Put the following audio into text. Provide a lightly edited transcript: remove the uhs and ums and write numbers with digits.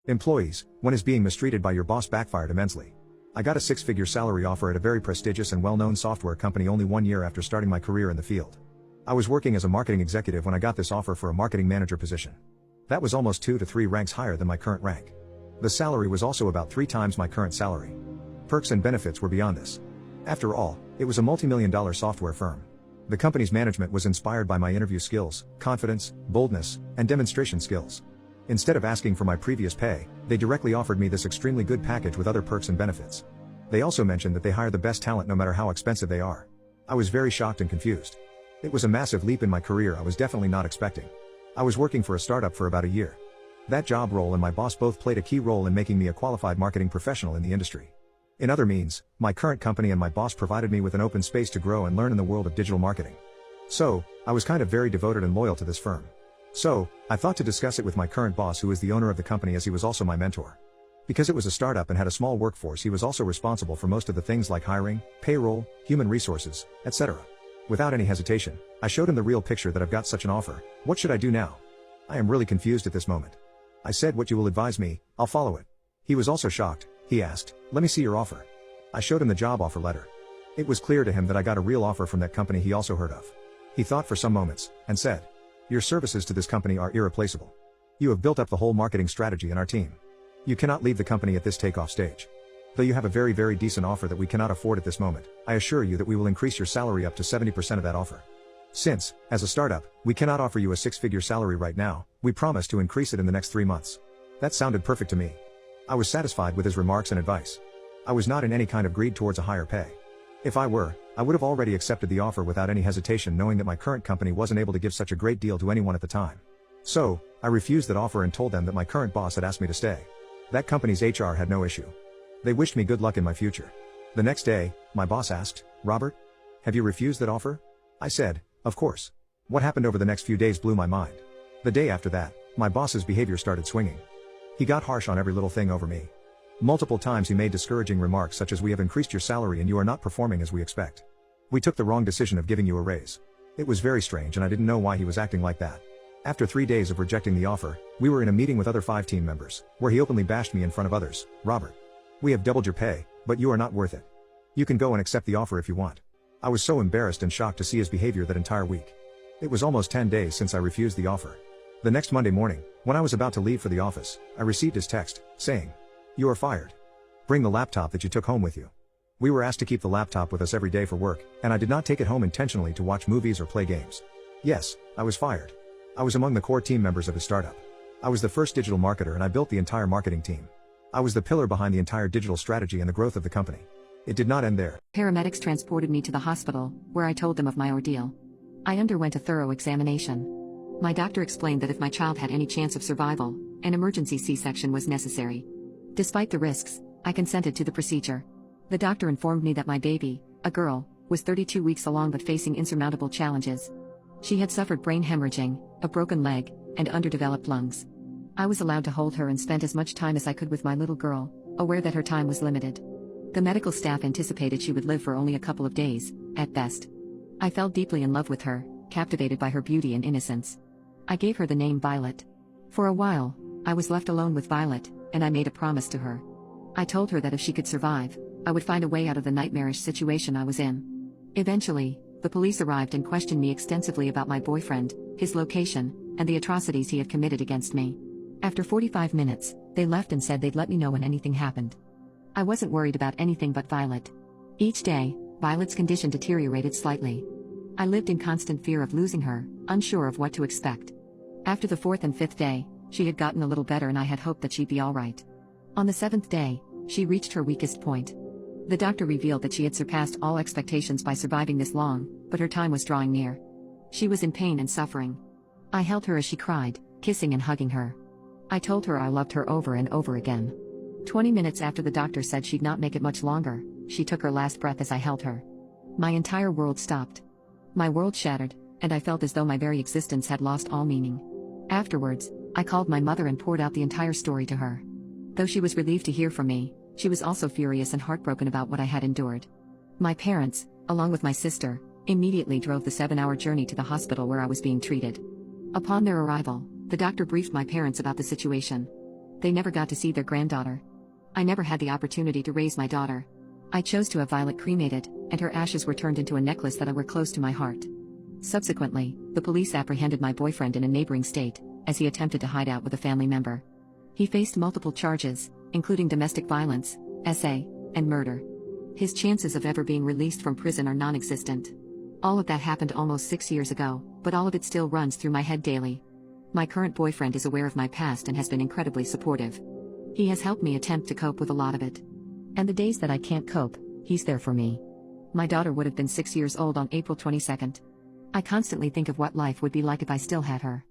Employees, when is being mistreated by your boss backfired immensely. I got a six-figure salary offer at a very prestigious and well-known software company only 1 year after starting my career in the field. I was working as a marketing executive when I got this offer for a marketing manager position. That was almost 2 to 3 ranks higher than my current rank. The salary was also about 3 times my current salary. Perks and benefits were beyond this. After all, it was a multi-million-dollar software firm. The company's management was inspired by my interview skills, confidence, boldness, and demonstration skills. Instead of asking for my previous pay, they directly offered me this extremely good package with other perks and benefits. They also mentioned that they hire the best talent no matter how expensive they are. I was very shocked and confused. It was a massive leap in my career I was definitely not expecting. I was working for a startup for about a year. That job role and my boss both played a key role in making me a qualified marketing professional in the industry. In other means, my current company and my boss provided me with an open space to grow and learn in the world of digital marketing. So, I was kind of very devoted and loyal to this firm. So, I thought to discuss it with my current boss, who is the owner of the company, as he was also my mentor. Because it was a startup and had a small workforce, he was also responsible for most of the things like hiring, payroll, human resources, etc. Without any hesitation, I showed him the real picture that I've got such an offer. What should I do now? I am really confused at this moment. I said, what you will advise me, I'll follow it. He was also shocked. He asked, let me see your offer. I showed him the job offer letter. It was clear to him that I got a real offer from that company he also heard of. He thought for some moments, and said, your services to this company are irreplaceable. You have built up the whole marketing strategy in our team. You cannot leave the company at this takeoff stage. Though you have a very, very decent offer that we cannot afford at this moment, I assure you that we will increase your salary up to 70% of that offer. Since, as a startup, we cannot offer you a six-figure salary right now, we promise to increase it in the next 3 months. That sounded perfect to me. I was satisfied with his remarks and advice. I was not in any kind of greed towards a higher pay. If I were, I would have already accepted the offer without any hesitation, knowing that my current company wasn't able to give such a great deal to anyone at the time. So, I refused that offer and told them that my current boss had asked me to stay. That company's HR had no issue. They wished me good luck in my future. The next day, my boss asked, Robert, have you refused that offer? I said, of course. What happened over the next few days blew my mind. The day after that, my boss's behavior started swinging. He got harsh on every little thing over me. Multiple times he made discouraging remarks such as, we have increased your salary and you are not performing as we expect. We took the wrong decision of giving you a raise. It was very strange and I didn't know why he was acting like that. After 3 days of rejecting the offer, we were in a meeting with other 5 team members, where he openly bashed me in front of others. Robert, we have doubled your pay, but you are not worth it. You can go and accept the offer if you want. I was so embarrassed and shocked to see his behavior that entire week. It was almost 10 days since I refused the offer. The next Monday morning, when I was about to leave for the office, I received his text, saying, you are fired. Bring the laptop that you took home with you. We were asked to keep the laptop with us every day for work, and I did not take it home intentionally to watch movies or play games. Yes, I was fired. I was among the core team members of his startup. I was the first digital marketer and I built the entire marketing team. I was the pillar behind the entire digital strategy and the growth of the company. It did not end there. Paramedics transported me to the hospital, where I told them of my ordeal. I underwent a thorough examination. My doctor explained that if my child had any chance of survival, an emergency C-section was necessary. Despite the risks, I consented to the procedure. The doctor informed me that my baby, a girl, was 32 weeks along but facing insurmountable challenges. She had suffered brain hemorrhaging, a broken leg, and underdeveloped lungs. I was allowed to hold her and spend as much time as I could with my little girl, aware that her time was limited. The medical staff anticipated she would live for only a couple of days, at best. I fell deeply in love with her, captivated by her beauty and innocence. I gave her the name Violet. For a while, I was left alone with Violet, and I made a promise to her. I told her that if she could survive, I would find a way out of the nightmarish situation I was in. Eventually, the police arrived and questioned me extensively about my boyfriend, his location, and the atrocities he had committed against me. After 45 minutes, they left and said they'd let me know when anything happened. I wasn't worried about anything but Violet. Each day, Violet's condition deteriorated slightly. I lived in constant fear of losing her, unsure of what to expect. After the 4th and 5th day, she had gotten a little better and I had hoped that she'd be alright. On the 7th day, she reached her weakest point. The doctor revealed that she had surpassed all expectations by surviving this long, but her time was drawing near. She was in pain and suffering. I held her as she cried, kissing and hugging her. I told her I loved her over and over again. 20 minutes after the doctor said she'd not make it much longer, she took her last breath as I held her. My entire world stopped. My world shattered, and I felt as though my very existence had lost all meaning. Afterwards, I called my mother and poured out the entire story to her. Though she was relieved to hear from me, she was also furious and heartbroken about what I had endured. My parents, along with my sister, immediately drove the 7-hour journey to the hospital where I was being treated. Upon their arrival, the doctor briefed my parents about the situation. They never got to see their granddaughter. I never had the opportunity to raise my daughter. I chose to have Violet cremated, and her ashes were turned into a necklace that were close to my heart. Subsequently, the police apprehended my boyfriend in a neighboring state, as he attempted to hide out with a family member. He faced multiple charges, including domestic violence, SA, and murder. His chances of ever being released from prison are non-existent. All of that happened almost 6 years ago, but all of it still runs through my head daily. My current boyfriend is aware of my past and has been incredibly supportive. He has helped me attempt to cope with a lot of it. And the days that I can't cope, he's there for me. My daughter would have been 6 years old on April 22nd. I constantly think of what life would be like if I still had her.